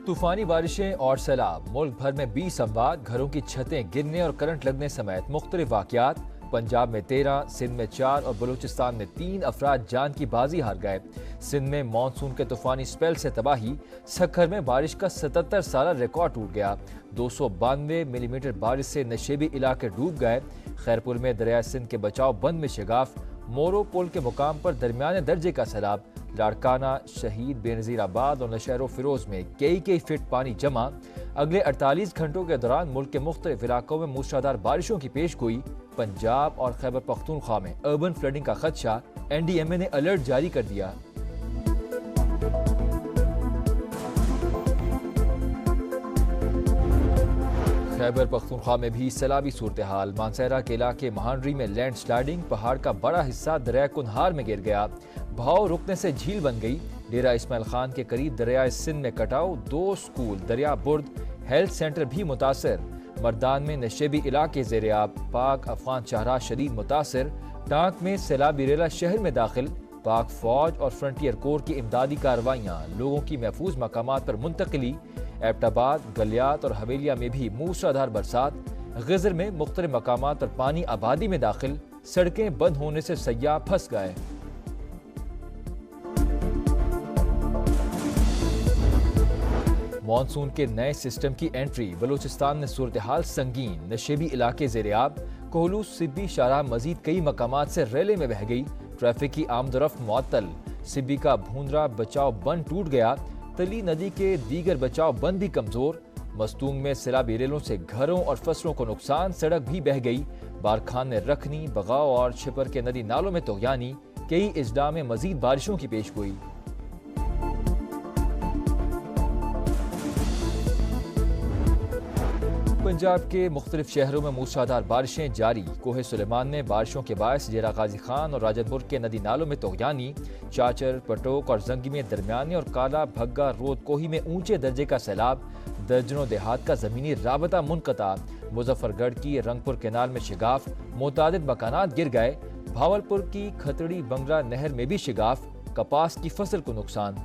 طوفانی بارشیں اور سیلاب، ملک بھر میں 20 اموات، گھروں کی چھتیں گرنے اور کرنٹ لگنے سمیت مختلف واقعات۔ پنجاب میں 13، سندھ میں 4 اور بلوچستان میں 3 افراد جان کی بازی ہار گئے۔ سندھ میں مانسون کے طوفانی سپیل سے تباہی، سکھر میں بارش کا 77 سالہ ریکارڈ ٹوٹ گیا۔ 292 ملی میٹر بارش سے نشیبی علاقے ڈوب گئے۔ خیرپور میں دریائے سندھ کے بچاؤ بند میں شگاف، مورو پل کے مقام پر درمیانے درجے کا سیلاب۔ لاڑکانہ، شہید، بے نظیر آباد اور نوشہر و فیروز میں کئی فٹ پانی جمع۔ اگلے 48 گھنٹوں کے دوران ملک کے مختلف علاقوں میں موسلادھار بارشوں کی پیش گوئی۔ پنجاب اور خیبر پختونخوا میں اربن فلڈنگ کا خدشہ، این ڈی ایم اے نے الرٹ جاری کر دیا۔ خیبر پختونخوا میں بھی سیلابی صورتحال، مانسہرہ کے علاقے مہانڈری میں لینڈ سلائیڈنگ، پہاڑ کا بڑا حصہ دریائے کنہار میں گر گیا، بہاؤ رکنے سے جھیل بن گئی۔ ڈیرہ اسماعیل خان کے قریب دریائے سندھ میں کٹاؤ، 2 سکول، دریا برد، ہیلتھ سینٹر بھی متاثر۔ مردان میں نشیبی علاقے زیر آب، پاک افغان شاہراہ شدید متاثر۔ ٹانک میں سیلابی ریلا شہر میں داخل، پاک فوج اور فرنٹیئر کور کی امدادی کارروائیاں، لوگوں کی محفوظ مقامات پر منتقلی۔ ایبٹ آباد، گلیات اور حویلیہ میں بھی موسلادھار برسات۔ غزر میں مختلف مقامات پر پانی آبادی میں داخل، سڑکیں بند ہونے سے سیاح پھنس گئے۔ مانسون کے نئے سسٹم کی انٹری، بلوچستان میں صورتحال سنگین، نشیبی علاقے زیر آب، کوہلو سبی شاہراہ مزید کئی مقامات سے ریلے میں بہہ گئی، ٹریفک کی آمد و رفت معطل۔ سبی کا بھوندرا بچاؤ بند ٹوٹ گیا، تلی ندی کے دیگر بچاؤ بند بھی کمزور۔ مستونگ میں سیلابی ریلوں سے گھروں اور فصلوں کو نقصان، سڑک بھی بہہ گئی۔ بارکھان میں رکھنی، بغاؤ اور چھپر کے ندی نالوں میں طغیانی، کئی اضلاع میں مزید بارشوں کی پیش گوئی۔ پنجاب کے مختلف شہروں میں موسلادھار بارشیں جاری، کوہ سلیمان میں بارشوں کے باعث ڈیرہ غازی خان اور راجن پور کے ندی نالوں میں طغیانی، چاچر، پٹوک اور زنگی میں درمیانے اور کالا بھگا رود کوہی میں اونچے درجے کا سیلاب، درجنوں دیہات کا زمینی رابطہ منقطع۔ مظفر گڑھ کی رنگپور کینال میں شگاف، متعدد مکانات گر گئے۔ بھاولپور کی کھتڑی بنگرہ نہر میں بھی شگاف، کپاس کی فصل کو نقصان۔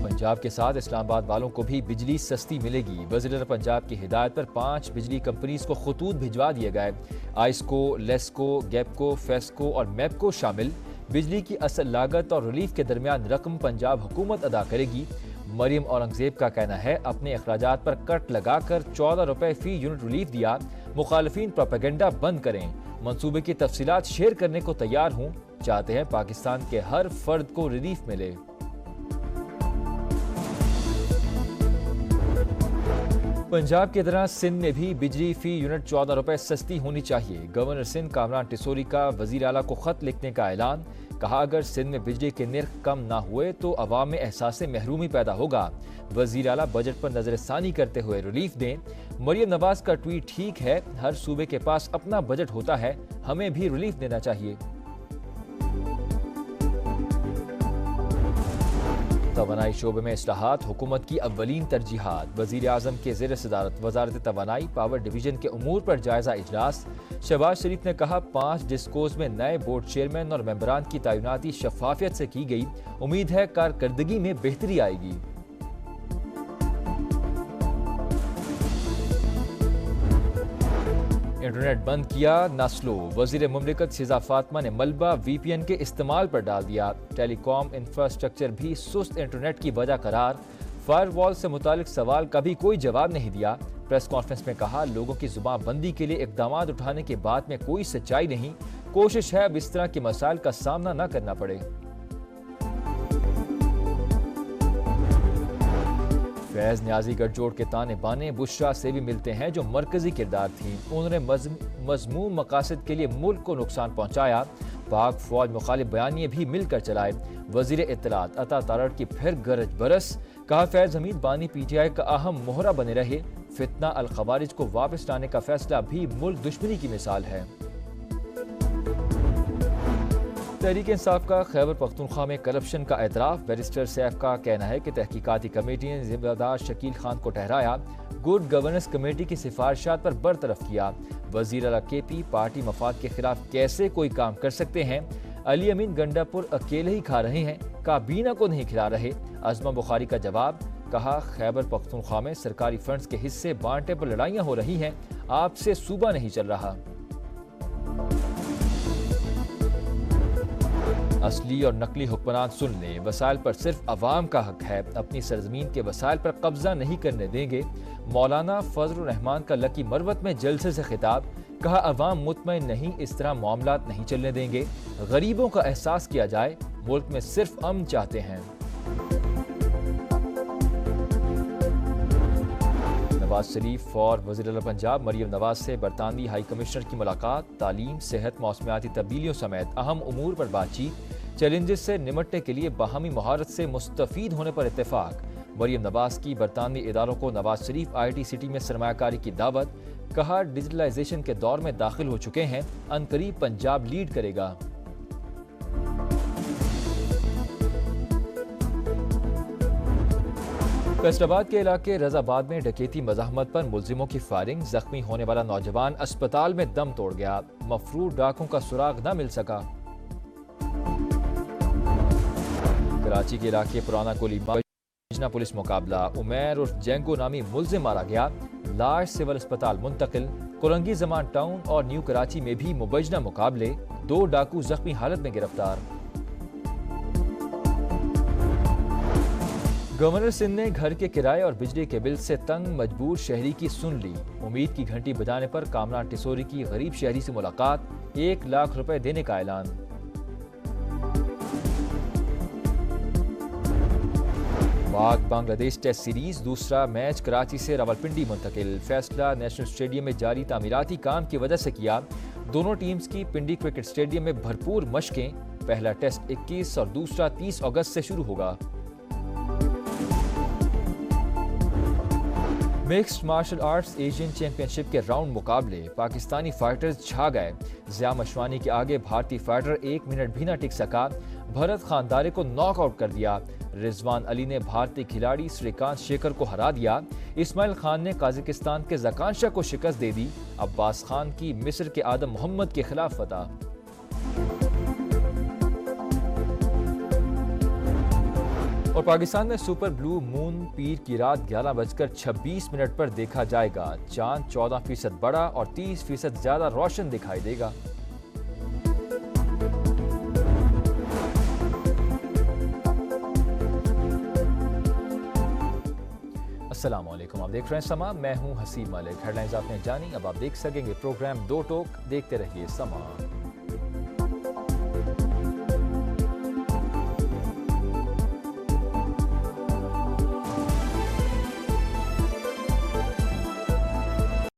پنجاب کے ساتھ اسلام آباد والوں کو بھی بجلی سستی ملے گی، وزیر پنجاب کی ہدایت پر 5 بجلی کمپنیز کو خطوط بھجوا دیے گئے۔ آئسکو، لیسکو، گیپکو، فیسکو اور میپکو شامل۔ بجلی کی اصل لاگت اور ریلیف کے درمیان رقم پنجاب حکومت ادا کرے گی۔ مریم اورنگزیب کا کہنا ہے اپنے اخراجات پر کٹ لگا کر 14 روپے فی یونٹ ریلیف دیا، مخالفین پروپیگنڈا بند کریں، منصوبے کی تفصیلات شیئر کرنے کو تیار ہوں، چاہتے ہیں پاکستان کے ہر فرد کو ریلیف ملے۔ پنجاب کی طرح سندھ میں بھی بجلی فی یونٹ 14 روپے سستی ہونی چاہیے۔ گورنر سندھ کامران ٹیسوری کا وزیر اعلیٰ کو خط لکھنے کا اعلان، کہا اگر سندھ میں بجلی کے نرخ کم نہ ہوئے تو عوام میں احساس محرومی پیدا ہوگا۔ وزیر اعلیٰ بجٹ پر نظر ثانی کرتے ہوئے ریلیف دیں۔ مریم نواز کا ٹویٹ ٹھیک ہے، ہر صوبے کے پاس اپنا بجٹ ہوتا ہے، ہمیں بھی ریلیف دینا چاہیے۔ توانائی شعبے میں اصلاحات حکومت کی اولین ترجیحات، وزیر اعظم کے زیر صدارت وزارت توانائی پاور ڈویژن کے امور پر جائزہ اجلاس۔ شہباز شریف نے کہا 5 ڈسکوز میں نئے بورڈ چیئرمین اور ممبران کی تعیناتی شفافیت سے کی گئی، امید ہے کارکردگی میں بہتری آئے گی۔ انٹرنیٹ بند کیا نہ سلو، وزیر مملکت شہزاد فاطمہ نے ملبہ وی پی این کے استعمال پر ڈال دیا، ٹیلی کام انفراسٹرکچر بھی سست انٹرنیٹ کی وجہ قرار، فائر وال سے متعلق سوال کا بھی کوئی جواب نہیں دیا۔ پریس کانفرنس میں کہا لوگوں کی زبان بندی کے لیے اقدامات اٹھانے کے بات میں کوئی سچائی نہیں، کوشش ہے اب اس طرح کے مسائل کا سامنا نہ کرنا پڑے۔ فیض نیازی گٹھ جوڑ کے تانے بانے بشرا سے بھی ملتے ہیں جو مرکزی کردار تھیں، انہوں نے مذموم مقاصد کے لیے ملک کو نقصان پہنچایا، پاک فوج مخالف بیانیے بھی مل کر چلائے۔ وزیر اطلاعات عطا تارڑ کی پھر گرج برس، کہا فیض حمید بانی پی ٹی آئی کا اہم مہرہ بنے رہے، فتنہ الخوارج کو واپس لانے کا فیصلہ بھی ملک دشمنی کی مثال ہے۔ تحریک انصاف کا خیبر پختونخوا میں کرپشن کا اعتراف، بیرسٹر سیف کا کہنا ہے کہ تحقیقاتی کمیٹی نے ذمہ دار شکیل خان کو ٹھہرایا، گڈ گورننس کمیٹی کی سفارشات پر برطرف کیا۔ وزیر اعلیٰ کے پی پارٹی مفاد کے خلاف کیسے کوئی کام کر سکتے ہیں؟ علی امین گنڈاپور اکیلے ہی کھا رہے ہیں، کابینہ کو نہیں کھلا رہے۔ عظما بخاری کا جواب، کہا خیبر پختونخوا میں سرکاری فنڈز کے حصے بانٹے پر لڑائیاں ہو رہی ہیں، آپ سے صوبہ نہیں چل رہا۔ اصلی اور نقلی حکمران سن لیں، وسائل پر صرف عوام کا حق ہے، اپنی سرزمین کے وسائل پر قبضہ نہیں کرنے دیں گے۔ مولانا فضل الرحمان کا لکی مروت میں جلسے سے خطاب، کہا عوام مطمئن نہیں، اس طرح معاملات نہیں چلنے دیں گے، غریبوں کا احساس کیا جائے، ملک میں صرف امن چاہتے ہیں۔ نواز شریف اور وزیر اعلیٰ پنجاب مریم نواز سے برطانوی ہائی کمشنر کی ملاقات، تعلیم، صحت، موسمیاتی تبدیلیوں سمیت اہم امور پر بات چیت، چیلنجز سے نمٹنے کے لیے باہمی مہارت سے مستفید ہونے پر اتفاق۔ مریم نواز کی برطانوی اداروں کو Nawaz Sharif I T city میں سرمایہ کاری کی دعوت، کہا ڈیجیٹلائزیشن کے دور میں داخل ہو چکے ہیں، عنقریب پنجاب لیڈ کرے گا۔ فیصل آباد کے علاقے رضا آباد میں ڈکیتی مزاحمت پر ملزموں کی فائرنگ، زخمی ہونے والا نوجوان اسپتال میں دم توڑ گیا، مفرور ڈاکوں کا سراغ نہ مل سکا۔ کراچی کے علاقے پرانا کولی بجنا پولیس مقابلہ، عمیر اور جینگو نامی ملزم مارا گیا، لاش سول اسپتال منتقل۔ کولنگی زمان ٹاؤن اور نیو کراچی میں بھی مبینہ مقابلے، 2 ڈاکو زخمی حالت میں گرفتار۔ گورنر سندھ نے گھر کے کرائے اور بجلی کے بل سے تنگ مجبور شہری کی سن لی، امید کی گھنٹی بجانے پر کامران ٹسوری کی غریب شہری سے ملاقات، 1 لاکھ روپے دینے کا اعلان۔ پاک بنگلہ دیش ٹیسٹ سیریز دوسرا میچ کراچی سے راولپنڈی منتقل، فیصلہ نیشنل اسٹیڈیم میں جاری تعمیراتی کام کی وجہ سے کیا، دونوں ٹیمز کی پنڈی کرکٹ اسٹیڈیم میں بھرپور مشقیں، پہلا ٹیسٹ 21 اور دوسرا 30 اگست سے شروع ہوگا۔ Mixed martial arts Asian championship کے راؤنڈ مقابلے، پاکستانی فائٹرز چھا گئے، ضیاء مشوانی کے آگے بھارتی فائٹر 1 منٹ بھی نہ ٹک سکا، بھرت خاندارے کو ناک آؤٹ کر دیا، رضوان علی نے بھارتی کھلاڑی سریکانت شیکھر کو ہرا دیا، اسماعیل خان نے قازقستان کے زکانشا کو شکست دے دی، عباس خان کی مصر کے آدم محمد کے خلاف فتح۔ اور پاکستان میں سپر بلو مون پیر کی رات 11:26 پر دیکھا جائے گا، چاند 14% بڑا اور 30% زیادہ روشن دکھائی دے گا۔ السلام علیکم، آپ دیکھ رہے ہیں سما، میں ہوں حسین ملک۔ ہیڈ لائنز آپ نے جانی، اب آپ دیکھ سکیں گے پروگرام 2 ٹوک، دیکھتے رہیے سما۔